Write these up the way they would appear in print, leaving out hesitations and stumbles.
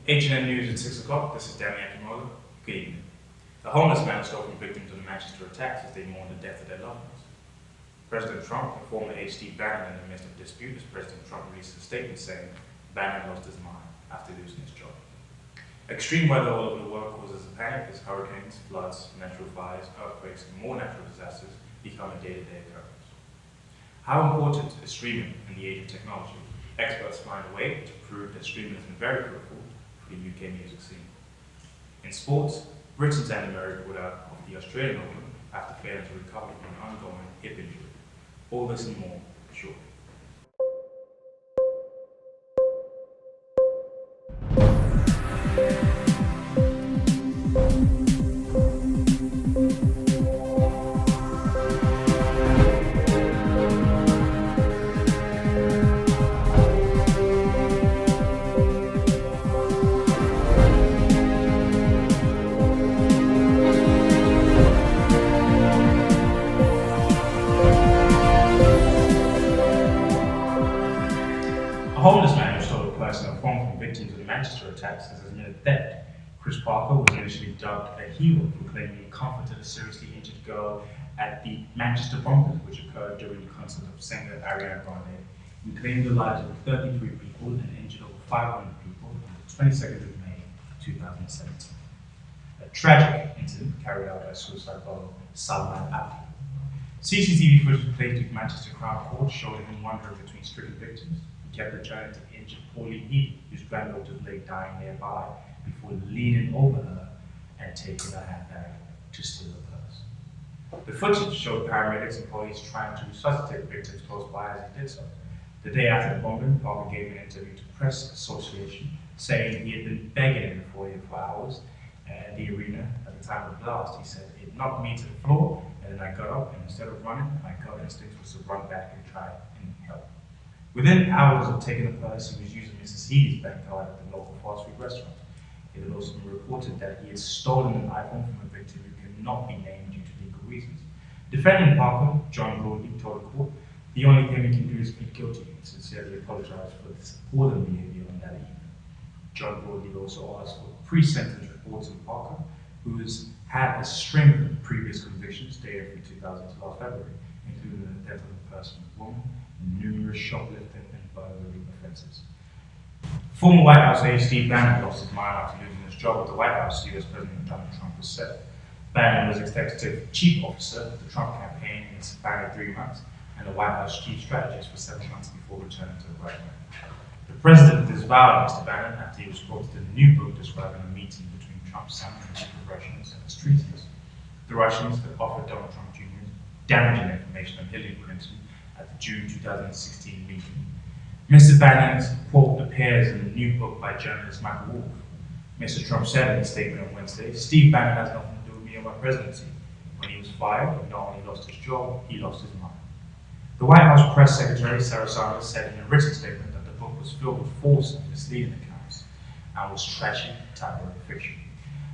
H&M News at 6 o'clock. This is Danny Akimola. Good evening. The homeless man was from victims of the Manchester attacks as they mourned the death of their loved ones. President Trump and former aide Steve Bannon in the midst of a dispute as President Trump released a statement saying Bannon lost his mind after losing his job. Extreme weather all over the world causes a panic as hurricanes, floods, natural fires, earthquakes, and more natural disasters become a day-to-day occurrence. How important is streaming in the age of technology? Experts find a way to prove that streaming has been very fruitful for the UK music scene. In sports, Britain's Andy Murray pulled out of the Australian Open after failing to recover from an ongoing hip injury. All this and more shortly. A homeless man who stole a purse and a phone from victims of the Manchester attacks has admitted theft. Chris Parker was initially dubbed a hero for claiming he comforted a seriously injured girl at the Manchester bombings, which occurred during the concert of singer Ariana Grande. He claimed the lives of 33 people and injured over 500 people on the 22nd of May 2017. A tragic incident carried out by suicide bomber Salman Abdi. CCTV footage played to Manchester Crown Court showed him wandering between stricken victims. He kept returning to injured Pauline Healy, whose granddaughter lay dying nearby, before leaning over her and taking her handbag to steal the purse. The footage showed paramedics and police trying to resuscitate victims close by as he did so. The day after the bombing, Parker gave an interview to Press Association, saying he had been begging in the foyer for hours at the arena at the time of the blast. He said, "It knocked me to the floor, and then I got up, and instead of running, my gut instinct was to run back and try and help." Within hours of taking the purse, he was using Mrs. Healy's bank card at the local fast food restaurant. It had also been reported that he had stolen an iPhone from a victim who could not be named due to legal reasons. Defendant Parker, John Broadley, told the court, "The only thing we can do is plead guilty and sincerely apologize for this appalling behavior on that evening." John Broadley also asked for pre-sentence reports of Parker, who has had a string of previous convictions dating from 2000 to last February, including the death of a person, a woman, and numerous shoplifting and burglary offenses. Former White House aide Steve Bannon lost his mind after losing his job at the White House, US President Donald Trump has said. Bannon was executive chief officer of the Trump campaign in a span of 3 months, and the White House chief strategist for 7 months before returning to the White House. The president disavowed Mr. Bannon after he was quoted in a new book describing a meeting between Trump's son and the Russians and its treasonous. The Russians had offered Donald Trump Jr. damaging information on Hillary Clinton at the June 2016 meeting. Mr. Bannon's quote appears in a new book by journalist Michael Wolff. Mr. Trump said in a statement on Wednesday, "Steve Bannon has nothing to do with me or my presidency. When he was fired, he not only lost his job, he lost his mind." The White House press secretary Sarah Sanders said in a written statement that the book was filled with false and misleading accounts and was trashy tabloid fiction.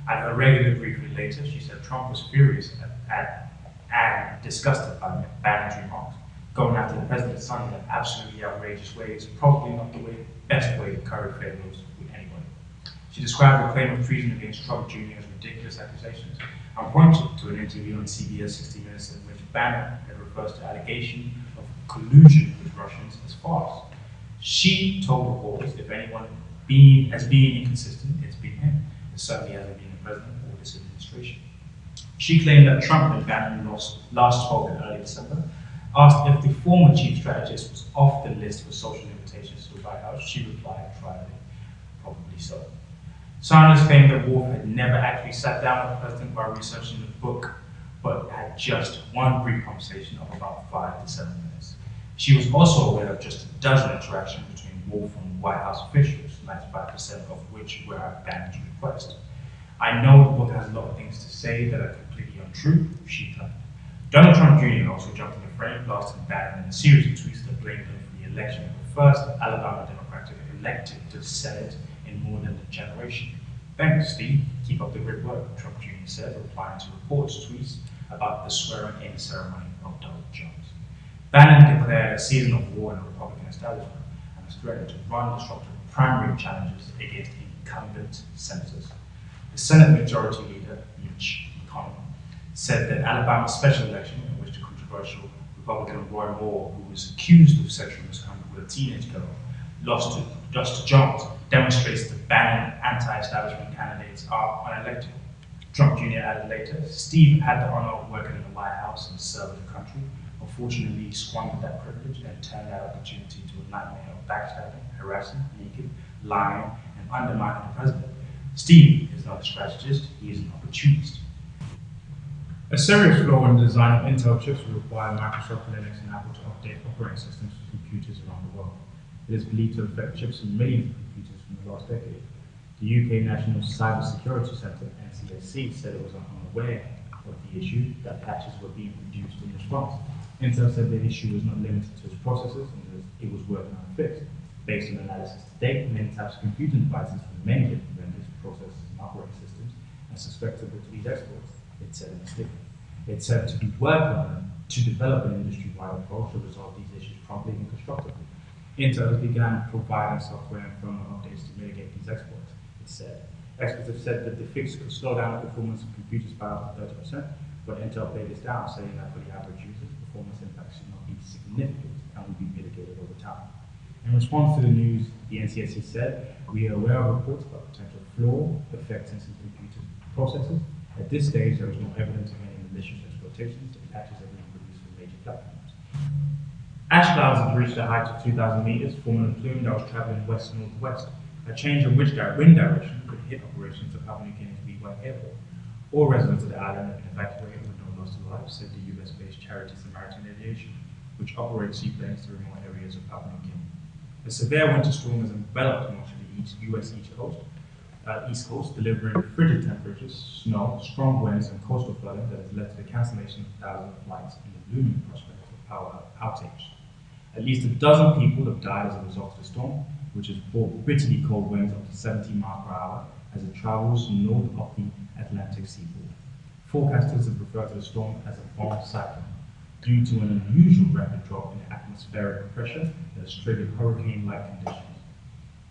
At her regular briefing later, she said Trump was furious at and disgusted by Bannon's remarks. Going after the president's son in an absolutely outrageous way is probably not the best way to curry favors with anyone. She described the claim of treason against Trump Jr. as ridiculous accusations and pointed to an interview on CBS 60 Minutes in which Bannon had refers to allegation of collusion with Russians as farce. She told reporters if anyone has been inconsistent, it's been him. It certainly hasn't been the president or this administration. She claimed that Trump and Bannon last spoke in early December. Asked if the former chief strategist was off the list for social invitations to the White House, she replied, "Trying, probably so." Sanders claimed that Wolff had never actually sat down with the president while researching the book, but had just one brief conversation of about 5 to 7 minutes. She was also aware of just a dozen interactions between Wolff and White House officials, 95% of which were at Bannon's request. "I know the book has a lot of things to say that are completely untrue," she claimed. Donald Trump Jr. also jumped in the frame, blasting Bannon in a series of tweets that blamed him for the election of the first Alabama Democratic elected to the Senate in more than a generation. "Thanks, Steve. Keep up the great work," Trump Jr. said, replying to reports' tweets about the swearing-in ceremony of Donald Jones. Bannon declared a season of war in the Republican establishment and has threatened to run disruptive primary challenges against incumbent senators. The Senate Majority Leader, Mitch McConnell, said that Alabama's special election, in which the controversial Republican Roy Moore, who was accused of sexual misconduct with a teenage girl, lost to Justice Jones, demonstrates that Bannon anti-establishment candidates are unelectable. Trump Jr. added later, Steve had the honor of working in the White House and serving the country. Unfortunately, he squandered that privilege and turned that opportunity to a nightmare of backstabbing, harassing, leaking, lying, and undermining the president. Steve is not a strategist, he is an opportunist. A serious flaw in the design of Intel chips will require Microsoft, Linux, and Apple to update operating systems for computers around the world. It is believed to affect chips in millions of computers from the last decade. The UK National Cyber Security Centre, NCSC, said it was unaware of the issue, that patches were being produced in response. Intel said the issue was not limited to its processors and that it was working on a fix. Based on analysis to date, many types of computing devices from many different vendors, processors, and operating systems are susceptible to these exploits, it said in a statement. It said to be working on to develop an industry-wide approach to resolve these issues promptly and constructively. Intel has begun providing software and firmware updates to mitigate these exploits, it said. Experts have said that the fix could slow down the performance of computers by up to 30%, but Intel played this down, saying that for the average user, performance impacts should not be significant and will be mitigated over time. In response to the news, the NCSC said, we are aware of reports about potential flaw affecting some computer processors. At this stage, there is no evidence of any malicious exploitations and patches are being produced for major platforms. Ash clouds have reached a height of 2,000 meters, forming a plume that was traveling west-northwest. A change in wind direction could hit operations of Papua New Guinea's Wee-Waa Airport. All residents of the island have been evacuated with no loss of life, said the US-based charity Samaritan Aviation, which operates seaplanes to remote areas of Papua New Guinea. A severe winter storm has enveloped much of the US East Coast, delivering frigid temperatures, snow, strong winds, and coastal flooding that has led to the cancellation of thousands of flights and the looming prospect of power outage. At least a dozen people have died as a result of the storm, which has brought bitterly cold winds up to 70 miles per hour as it travels north of the Atlantic seaboard. Forecasters have referred to the storm as a bomb cyclone due to an unusual rapid drop in atmospheric pressure that has triggered hurricane-like conditions.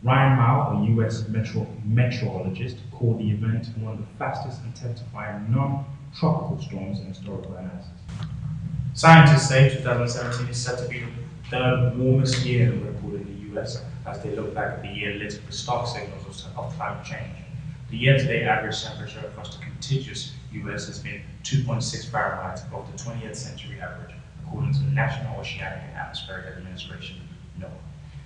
Ryan Mao, a US meteorologist, called the event one of the fastest intensifying non-tropical storms in historical analysis. Scientists say 2017 is set to be the third warmest year recorded in the US as they look back at the year littered with stark signals of climate change. The year-to-date average temperature across the contiguous US has been 2.6 Fahrenheit above the 20th century average, according to the National Oceanic and Atmospheric Administration, NOAA.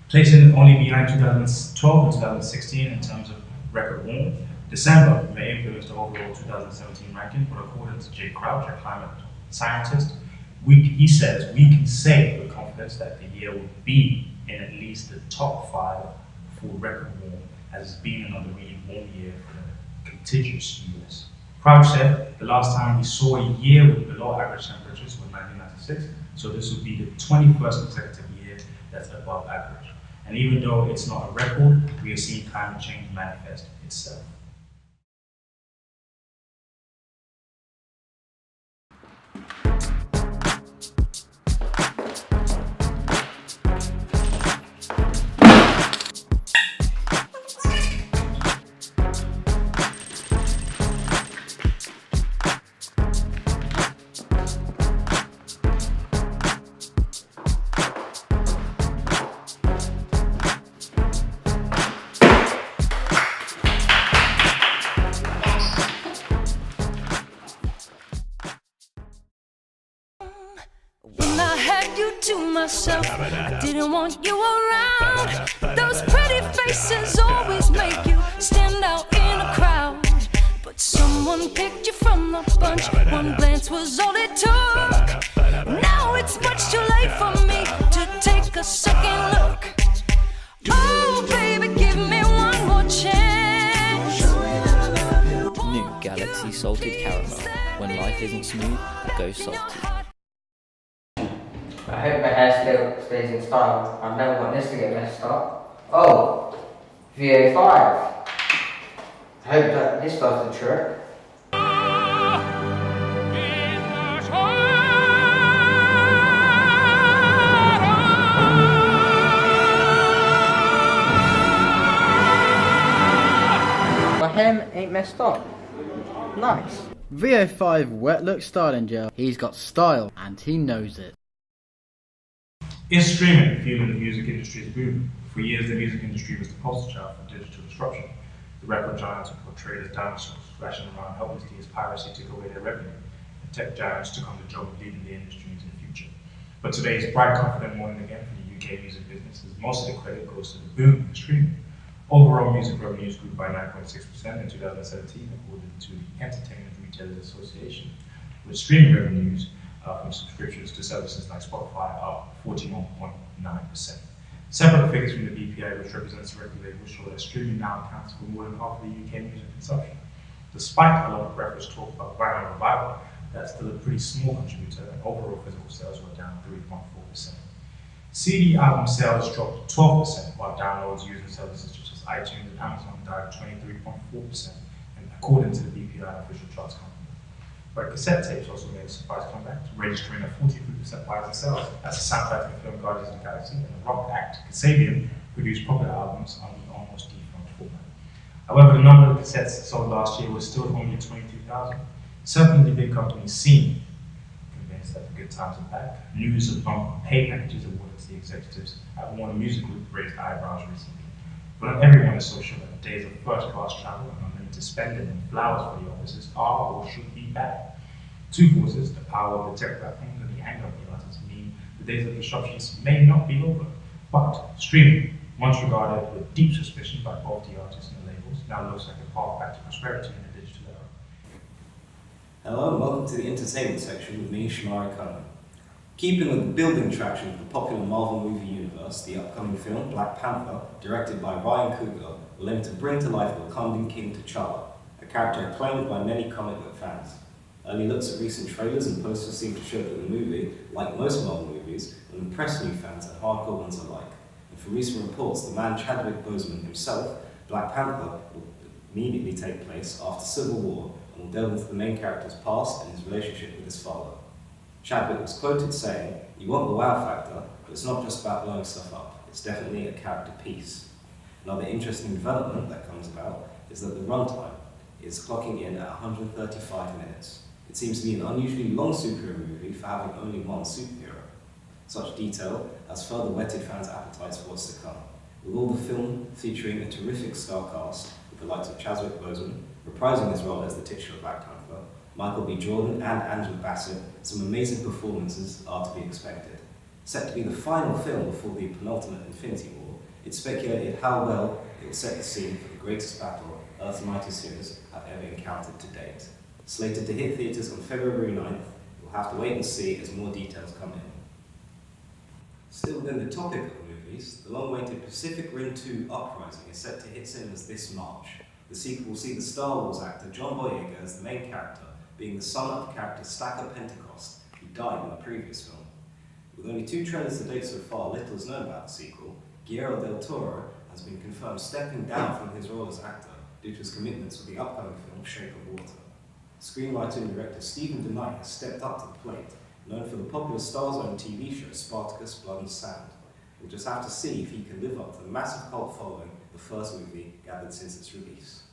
Placing only behind 2012 and 2016 in terms of record warmth, December may influence the overall 2017 ranking, but according to Jay Crouch, a climate scientist, he says we can say with confidence that the year will be in at least the top 5 for record warm, as it's been another really warm year for the contiguous US. Crouch said the last time we saw a year with below average temperatures was 1996, so this would be the 21st consecutive year that's above average. And even though it's not a record, we are seeing climate change manifest itself. To myself, I didn't want you around. Those pretty faces always make you stand out in a crowd. But someone picked you from the bunch. One glance was all it took. Now it's much too late for me to take a second look. Oh, baby, give me one more chance. New Galaxy Salted Caramel. When life isn't smooth, go salty. I hope my hair stays in style. I've never got this to get messed up. Oh, VA5. I hope that this does the trick. hem ain't messed up. Nice. VO5 wet look styling gel. He's got style and he knows it. Is streaming fueling the music industry's boom? For years, the music industry was the poster child for digital disruption. The record giants were portrayed as dinosaurs, thrashing around helplessly as piracy took away their revenue, and tech giants took on the job of leading the industry into the future. But today's bright, confident morning again for the UK music business, as most of the credit goes to the boom in streaming. Overall music revenues grew by 9.6% in 2017, according to the Entertainment Retailers Association, with streaming revenues from subscriptions to services like Spotify up 41.9%. Separate figures from the BPI, which represents the record label, show that streaming now accounts for more than half of the UK music consumption. Despite a lot of breathless talk about vinyl revival, that's still a pretty small contributor, and overall physical sales were down 3.4%. CD album sales dropped 12%, while downloads using services such as iTunes and Amazon died 23.4%, and according to the BPI official charts company. But cassette tapes also made a surprise comeback, registering a 43% rise in sales, as the soundtrack to the film Guardians of the Galaxy and the rock act Kasabian produced popular albums on the almost defunct format. However, the number of cassettes sold last year was still only 22,000. Certainly, the big companies seem convinced that the good times are back. News of bump pay packages awarded to the executives at Warner Music Group raised eyebrows recently. But not everyone is so sure that the days of first-class travel and unlimited spending and flowers for the offices are or should be back. Two forces, the power of the tech platforms and the anger of the artists, mean the days of disruptions may not be over. But streaming, once regarded with deep suspicion by both the artists and the labels, now looks like a path back to prosperity in the digital era. Hello and welcome to the entertainment section with me, Shamari Cullen. Keeping with the building traction of the popular Marvel movie universe, the upcoming film Black Panther, directed by Ryan Coogler, will aim to bring to life Wakandan King T'Challa, a character acclaimed by many comic book fans. Early looks at recent trailers and posters seem to show that the movie, like most Marvel movies, will impress new fans and hardcore ones alike. And from recent reports, the man Chadwick Boseman himself, Black Panther, will immediately take place after Civil War and will delve into the main character's past and his relationship with his father. Chadwick was quoted saying, "You want the wow factor, but it's not just about blowing stuff up, it's definitely a character piece." Another interesting development that comes about is that the runtime is clocking in at 135 minutes. It seems to be an unusually long superhero movie for having only one superhero. Such detail has further whetted fans' appetites for what's to come, with all the film featuring a terrific star cast with the likes of Chadwick Boseman reprising his role as the titular Black Panther, Michael B. Jordan and Angela Bassett. Some amazing performances are to be expected. Set to be the final film before the penultimate Infinity War, it's speculated how well it will set the scene for the greatest battle Earth's mightiest heroes have ever encountered to date. Slated to hit theatres on February 9th, we'll have to wait and see as more details come in. Still within the topic of movies, the long-awaited Pacific Rim 2 Uprising is set to hit cinemas this March. The sequel will see the Star Wars actor John Boyega as the main character, being the son of character Stacker Pentecost, who died in the previous film. With only 2 trailers to date so far, little is known about the sequel. Guillermo del Toro has been confirmed stepping down from his role as actor due to his commitments with the upcoming film Shape of Water. Screenwriter and director Stephen DeKnight has stepped up to the plate, known for the popular Star Zone TV show Spartacus Blood and Sand. We'll just have to see if he can live up to the massive cult following the first movie gathered since its release.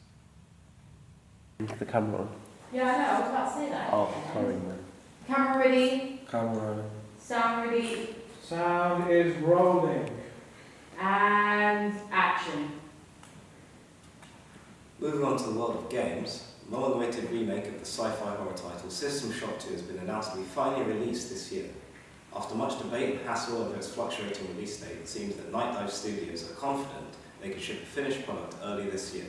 The camera on. Yeah, I know, I was about to say that. Oh, sorry, man. Camera ready, Camera. sound ready, Sound is rolling. and action. Moving on to the world of games, the long-awaited remake of the sci-fi horror title System Shock 2 has been announced to be finally released this year. After much debate and hassle over its fluctuating release date, it seems that Night Dive Studios are confident they can ship a finished product early this year.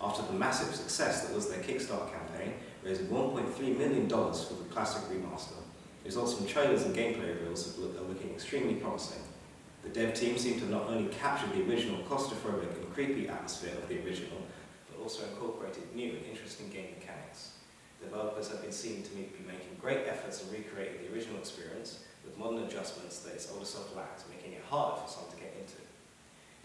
After the massive success that was their Kickstarter campaign, raising $1.3 million for the classic remaster. Results from trailers and gameplay reveals are looking extremely promising. The dev team seemed to not only capture the original claustrophobic and creepy atmosphere of the original, but also incorporated new and interesting game mechanics. Developers have been seen to be making great efforts in recreating the original experience with modern adjustments that its older stuff lacked, making it harder for some to get into.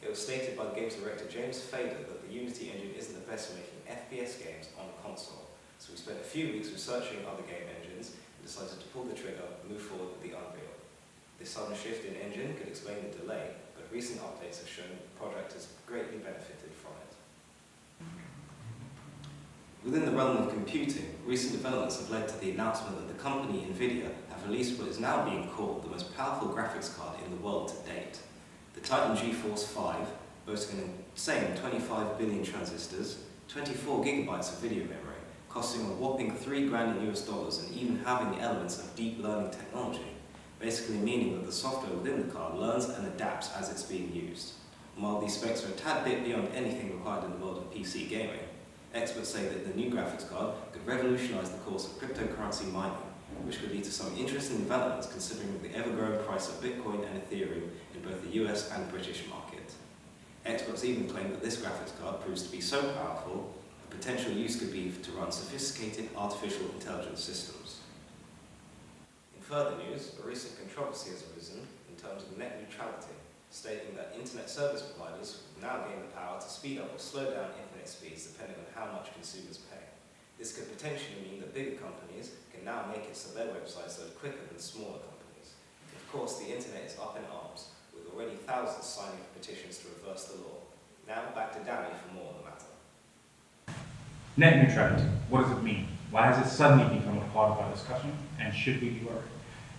It was stated by the game's director James Fader that the Unity engine isn't the best for making FPS games on a console, so we spent a few weeks researching other game engines and decided to pull the trigger and move forward with the Unreal. This sudden shift in engine could explain the delay, but recent updates have shown that the project has greatly benefited from it. Within the realm of computing, recent developments have led to the announcement that the company Nvidia have released what is now being called the most powerful graphics card in the world to date. The Titan GeForce 5, boasting an insane 25 billion transistors, 24 gigabytes of video memory, costing a whopping $3,000 in US dollars, and even having elements of deep learning technology, basically meaning that the software within the card learns and adapts as it's being used. And while these specs are a tad bit beyond anything required in the world of PC gaming, experts say that the new graphics card could revolutionise the course of cryptocurrency mining, which could lead to some interesting developments considering the ever-growing price of Bitcoin and Ethereum in both the US and British market. Experts even claim that this graphics card proves to be so powerful, a potential use could be to run sophisticated artificial intelligence systems. In further news, a recent controversy has arisen in terms of net neutrality, stating that internet service providers will now gain the power to speed up or slow down internet speeds depending on how much consumers pay. This could potentially mean that bigger companies can now make it so their websites load quicker than smaller companies. Of course, the internet is up in arms, with already thousands signing petitions to reverse the law. Now back to Danny for more on the matter. Net neutrality, what does it mean? Why has it suddenly become a part of our discussion, and should we be worried?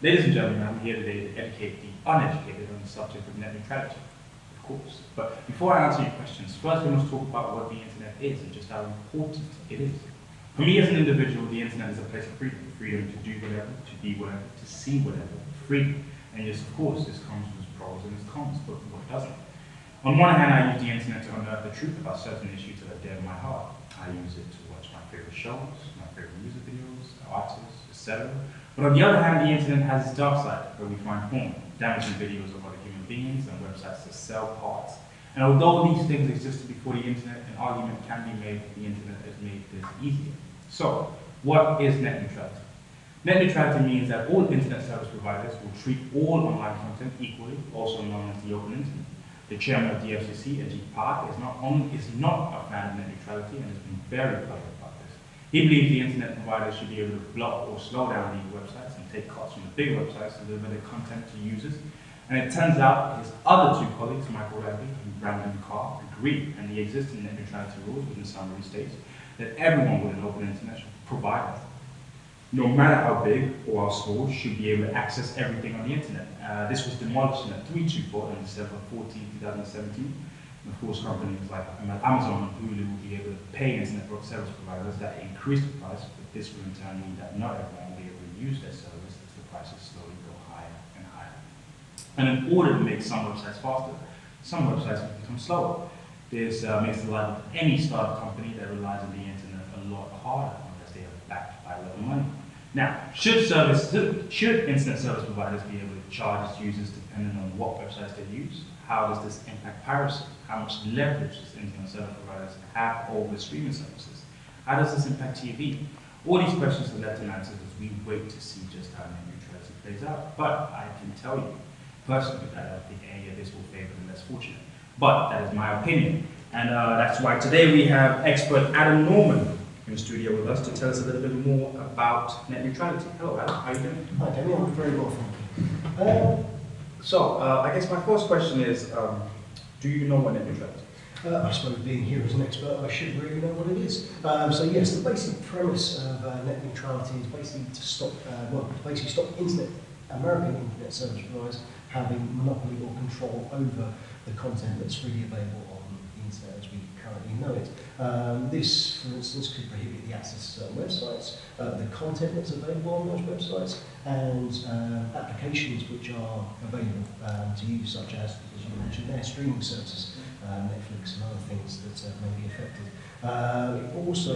Ladies and gentlemen, I'm here today to educate the uneducated on the subject of net neutrality, of course. But before I answer your questions, first we must talk about what the internet is and just how important it is. For me as an individual, the internet is a place of freedom. Freedom to do whatever, to be whatever, to see whatever, freedom. And yes, of course, this comes with its pros and its cons, but what doesn't? On one hand, I use the internet to unearth the truth about certain issues that are dear to my heart. I use it to watch my favorite shows, my favorite music videos, artists, etc. But on the other hand, the internet has its dark side, where we find porn, damaging videos of other human beings, and websites that sell parts. And although these things existed before the internet, an argument can be made that the internet has made this easier. So, what is net neutrality? Net neutrality means that all internet service providers will treat all online content equally, also known as the open internet. The chairman of the FCC, Ajit Pai, is not a fan of net neutrality and has been very public about this. He believes the internet providers should be able to block or slow down these websites and take cuts from the big websites to deliver their content to users. And it turns out his other two colleagues, Michael Radley and Brandon Carr, agree, and the existing net neutrality rules within summary states that everyone with an open internet provider, no matter how big or how small, should be able to access everything on the internet. This was demolished in a 3-2 vote on December 14, 2017. And of course, companies like Amazon and Hulu will be able to pay internet service providers that increase the price, but this will in turn mean that not everyone will be able to use their service as the prices slowly go higher and higher. And in order to make some websites faster, some websites will become slower. This makes the life of any startup company that relies on the internet a lot harder unless they are backed by a lot of money. Now, should internet service providers be able to charge its users depending on what websites they use? How does this impact piracy? How much leverage does internet service providers have over streaming services? How does this impact TV? All these questions are left unanswered as we wait to see just how net neutrality plays out. But I can tell you, personally, that I don't think any of this will favor the less fortunate. But that is my opinion. And that's why today we have expert Adam Norman in the studio with us to tell us a little bit more about net neutrality. Hello, Adam. How are you doing? Hi, Danny. I'm very well, thank you. So, I guess my first question is, do you know what net neutrality is? I suppose being here as an expert, I should really know what it is. So yes, the basic premise of net neutrality is basically to stop, stop American internet service providers having monopoly or control over the content that's freely available on the internet as we currently know it. This, for instance, could prohibit the access to certain websites, the content that's available on those websites, and applications which are available to use, such as you mentioned there, streaming services, Netflix and other things that may be affected. It also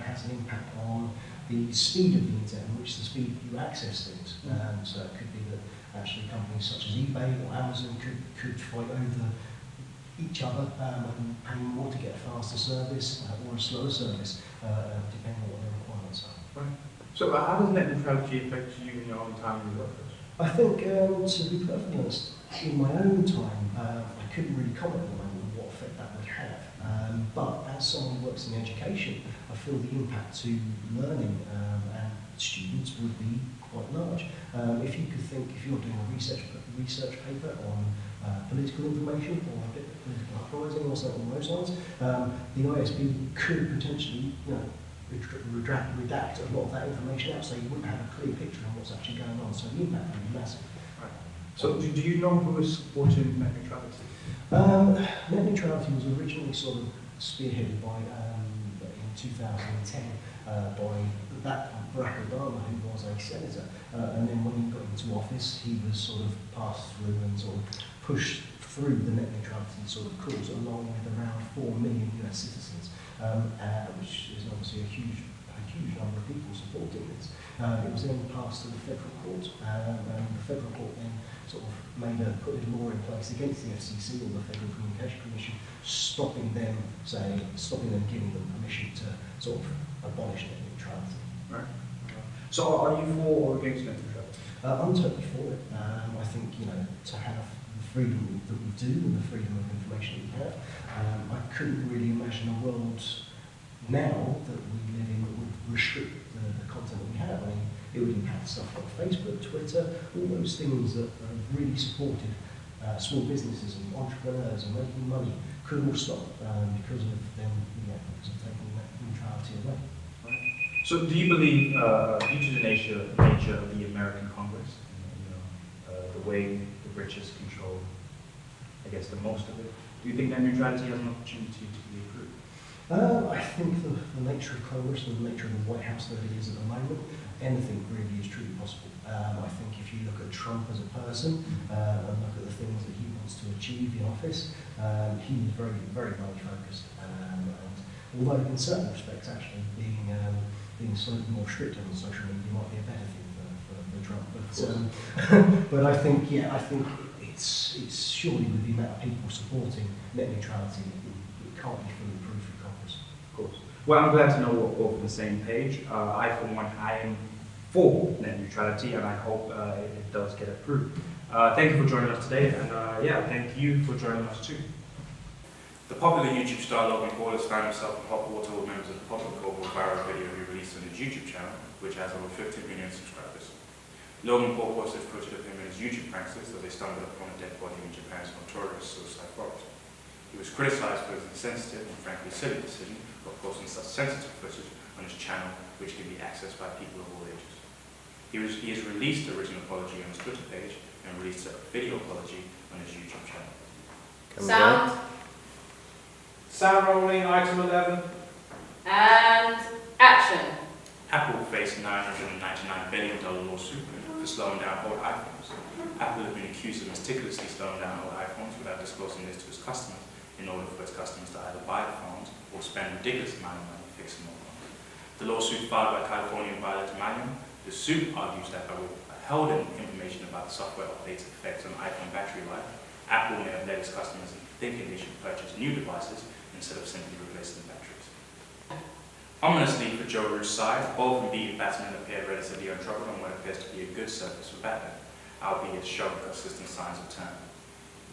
has an impact on the speed of the internet, and which the speed you access things. So it could be that actually companies such as eBay or Amazon could fight over each other and pay more to get a faster service or a slower service, depending on what their requirements are. Right. So how does net neutrality affect you in your own time in your workers? I think, to be perfectly honest, in my own time, I couldn't really comment at the moment on what effect that would have. But as someone who works in education, I feel the impact to learning and students would be quite large. If you could think, if you're doing a research paper on political information or a bit of political uprising or something along those lines, the ISP could potentially, redact a lot of that information out, so you wouldn't have a clear picture of what's actually going on. So the impact would be massive. So do you know who was supporting net neutrality? Net neutrality was originally sort of spearheaded by, in 2010, by that Barack Obama, who was a senator. And then when he got into office, he was sort of passed through and sort of pushed through the net neutrality sort of cause, along with around 4 million US citizens, which is obviously a huge number of people supporting this. It was then passed to the federal court, and the federal court then sort of put a law in place against the FCC or the Federal Communication Commission, stopping them giving them permission to sort of abolish net neutrality. Right. So are you for or against net neutrality? I'm totally for it. I think, to have the freedom that we do and the freedom of information that we have, I couldn't really imagine a world now that we live in that would restrict the content that we have. I mean, it would impact stuff like Facebook, Twitter, all those things that have really supported small businesses and entrepreneurs and making money could all stop because of them, because of taking that neutrality away. So do you believe, due to the nature of the American Congress, the way the richest control, I guess, the most of it, do you think that neutrality has an opportunity to be improved? I think the nature of Congress and the nature of the White House that it is at the moment, anything really is truly possible. I think if you look at Trump as a person and look at the things that he wants to achieve in office, he is very, very money focused. And although in certain respects, actually being slightly more strict on social media might be a better thing for Trump. But I think it's surely with the amount of people supporting net neutrality, it can't be fully approved for Congress. Of course. Well, I'm glad to know we're both on the same page. I, for one, I am for net neutrality, and I hope it does get approved. Thank you for joining us today, and thank you for joining us too. The popular YouTube star Logan Paul has found himself in hot water with members of the public over a viral video he released on his YouTube channel, which has over 50 million subscribers. Logan Paul posted footage of him and his YouTube pranksters as they stumbled upon a dead body in Japan's notorious suicide forest. He was criticized for his insensitive and frankly silly decision of posting such sensitive footage on his channel, which can be accessed by people of all ages. He has released the written apology on his Twitter page and released a video apology on his YouTube channel. Sound rolling, item 11. And action. Apple faced $999 billion lawsuit for slowing down old iPhones. Apple has been accused of meticulously slowing down old iPhones without disclosing this to its customers in order for its customers to either buy the phones or spend a ridiculous amount of money fixing old phones. The lawsuit filed by Californian Violet Manuel, the suit argues that by withholding information about the software updates' effects on iPhone battery life, Apple may have led its customers into thinking they should purchase new devices instead of simply replacing the batteries. Ominously for Joe Root's side, both Embiid and batsmen appeared relatively untroubled on what appears to be a good surface for batting, albeit showing consistent signs of turn.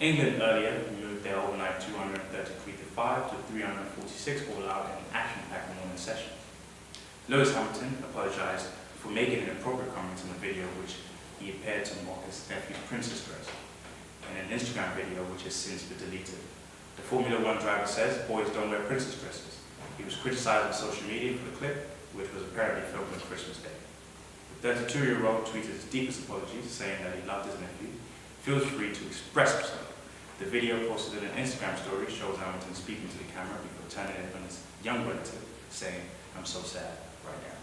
England earlier moved their overnight 233-5 to 346 all out in an action-packed morning session. Lewis Hamilton apologised for making inappropriate comments in the video which he appeared to mock his nephew's princess dress, in an Instagram video which has since been deleted. The Formula One driver says boys don't wear princess dresses. He was criticised on social media for the clip, which was apparently filmed on Christmas Day. The 32-year-old tweeted his deepest apologies, saying that he loved his nephew, feels free to express himself. The video posted in an Instagram story shows Hamilton speaking to the camera before turning it on his young relative, saying, "I'm so sad right now."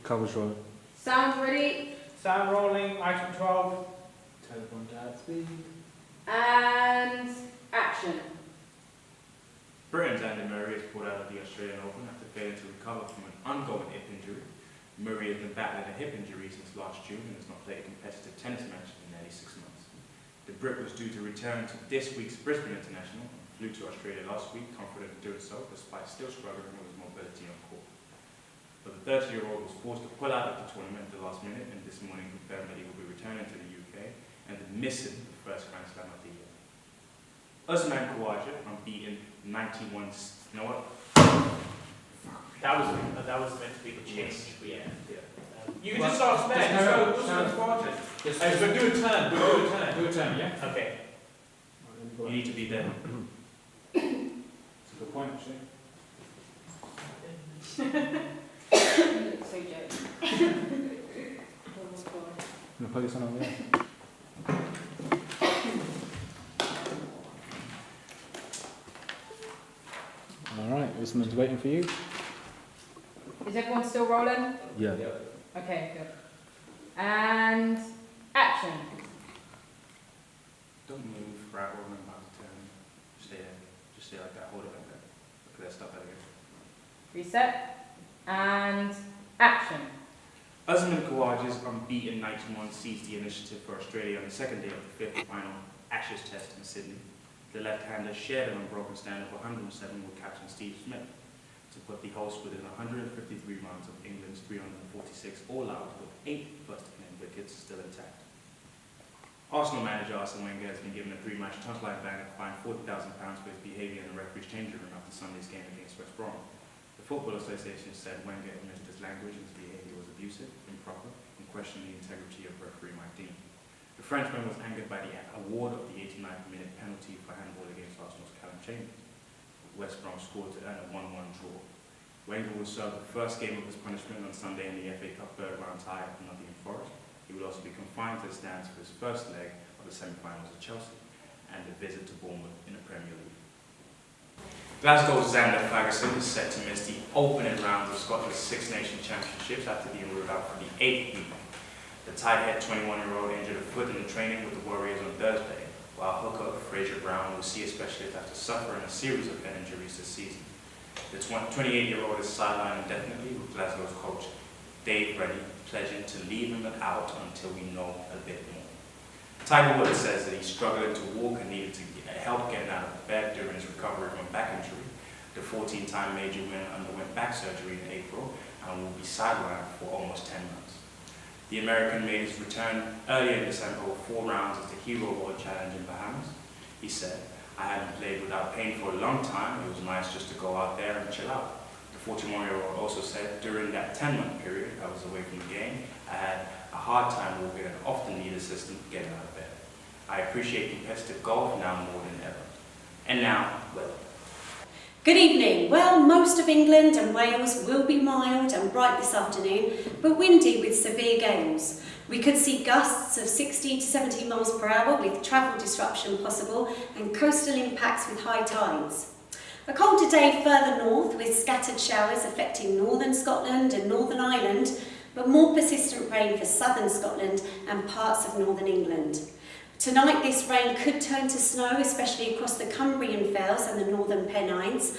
Cameras rolling. Sound ready. Sound rolling, item 12. Telephone at speed. And action. Britain's Andy Murray is pulled out of the Australian Open after failing to recover from an ongoing hip injury. Murray has been battling a hip injury since last June and has not played a competitive tennis match in nearly 6 months. The Brit was due to return to this week's Brisbane International and flew to Australia last week, confident in doing so despite still struggling with his mobility on court. But the 30-year-old was forced to pull out of the tournament at the last minute and this morning confirmed that he will be returning to the UK and missing the first Grand Slam of the year. Usman Khawaja, unbeaten 91. You know what? That was meant to be the change. Yeah. You can just ask next. So do a turn. Do a turn. Yeah. Okay. You need to be there. That's a good point, actually. You look so joking. Oh my god. I'm gonna put this on over there. Alright, this one's waiting for you. Is everyone still rolling? Yeah. Okay, good. And action. Don't move, right, or I'm about to turn. Stay there. Just stay like that, hold it like that. Okay, let's stop that again. Reset. And action. Usman Khawaja's unbeaten 91 seized the initiative for Australia on the second day of the fifth final Ashes Test in Sydney. The left-hander shared an unbroken stand of 107 with captain Steve Smith to put the host within 153 runs of England's 346 all-out with 8 first-claim wickets still intact. Arsenal manager Arsene Wenger has been given a 3-match touchline ban and fined £40,000 for his behaviour in the referee's changing room after Sunday's game against West Brom. The Football Association said Wenger admitted his language and his behaviour was abusive, improper, and questioned the integrity of referee Mike Dean. The Frenchman was angered by the award of the 89th minute penalty for handball against Arsenal's Callum Chambers. West Brom scored to earn a 1-1 draw. Wenger will serve the first game of his punishment on Sunday in the FA Cup third round tie at Nottingham Forest. He will also be confined to the stands for his first leg of the semi-finals at Chelsea and a visit to Bournemouth in the Premier League. Glasgow's Xander Fagerson is set to miss the opening rounds of Scotland's Six Nations Championships after being ruled out for the 8th week. The tight-head 21-year-old injured a foot in the training with the Warriors on Thursday, while hooker Fraser Brown will see a specialist after suffering a series of head injuries this season. The 28-year-old is sidelined indefinitely, with Glasgow's coach Dave Reddy pledging to leave him out until we know a bit more. Tiger Woods says that he's struggling to walk and needed to help getting out of bed during his recovery from a back injury. The 14-time major winner underwent back surgery in April and will be sidelined for almost 10 months. The American made his return earlier in December with 4 rounds as the Hero World Challenge in Bahamas. He said, "I hadn't played without pain for a long time. It was nice just to go out there and chill out." The 41-year-old also said, "During that 10-month period I was away from the game, I had a hard time walking and often needed assistance getting out of bed. I appreciate competitive golf now more than ever." And now, weather. Good evening. Well, most of England and Wales will be mild and bright this afternoon, but windy with severe gales. We could see gusts of 60 to 70 miles per hour with travel disruption possible and coastal impacts with high tides. A colder day further north with scattered showers affecting northern Scotland and Northern Ireland, but more persistent rain for southern Scotland and parts of northern England. Tonight this rain could turn to snow, especially across the Cumbrian Fells and the northern Pennines.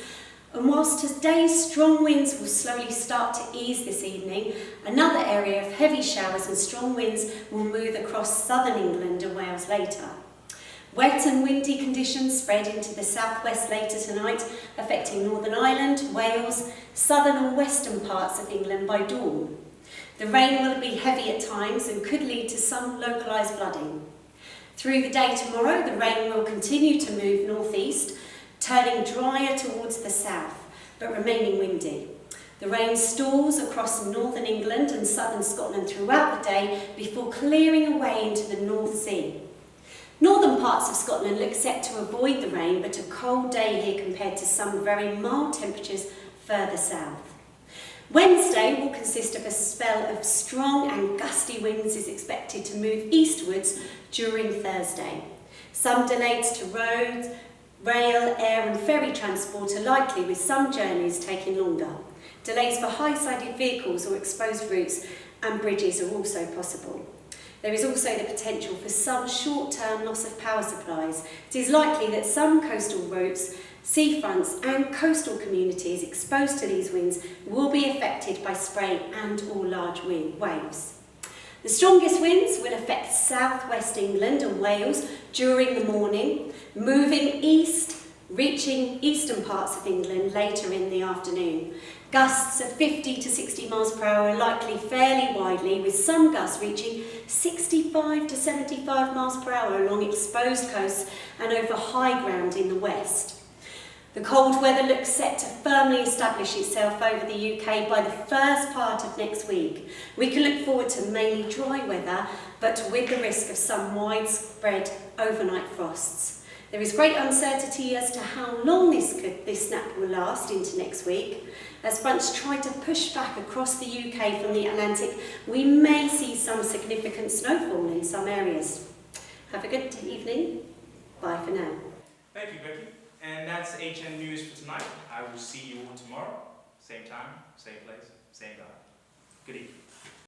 And whilst today's strong winds will slowly start to ease this evening, another area of heavy showers and strong winds will move across southern England and Wales later. Wet and windy conditions spread into the southwest later tonight, affecting Northern Ireland, Wales, southern and western parts of England by dawn. The rain will be heavy at times and could lead to some localised flooding. Through the day tomorrow, the rain will continue to move northeast, turning drier towards the south, but remaining windy. The rain stalls across northern England and southern Scotland throughout the day before clearing away into the North Sea. Northern parts of Scotland look set to avoid the rain, but a cold day here compared to some very mild temperatures further south. Wednesday will consist of a spell of strong and gusty winds is expected to move eastwards during Thursday. Some delays to roads, rail, air and ferry transport are likely, with some journeys taking longer. Delays for high-sided vehicles or exposed routes and bridges are also possible. There is also the potential for some short-term loss of power supplies. It is likely that some coastal routes, seafronts and coastal communities exposed to these winds will be affected by spray and or large waves. The strongest winds will affect southwest England and Wales during the morning, moving east, reaching eastern parts of England later in the afternoon. Gusts of 50 to 60 miles per hour are likely fairly widely, with some gusts reaching 65 to 75 miles per hour along exposed coasts and over high ground in the west. The cold weather looks set to firmly establish itself over the UK by the first part of next week. We can look forward to mainly dry weather, but with the risk of some widespread overnight frosts. There is great uncertainty as to how long this snap will last into next week. As fronts try to push back across the UK from the Atlantic, we may see some significant snowfall in some areas. Have a good evening. Bye for now. Thank you, Becky. And that's HN News for tonight. I will see you all tomorrow. Same time, same place, same guy. Good evening.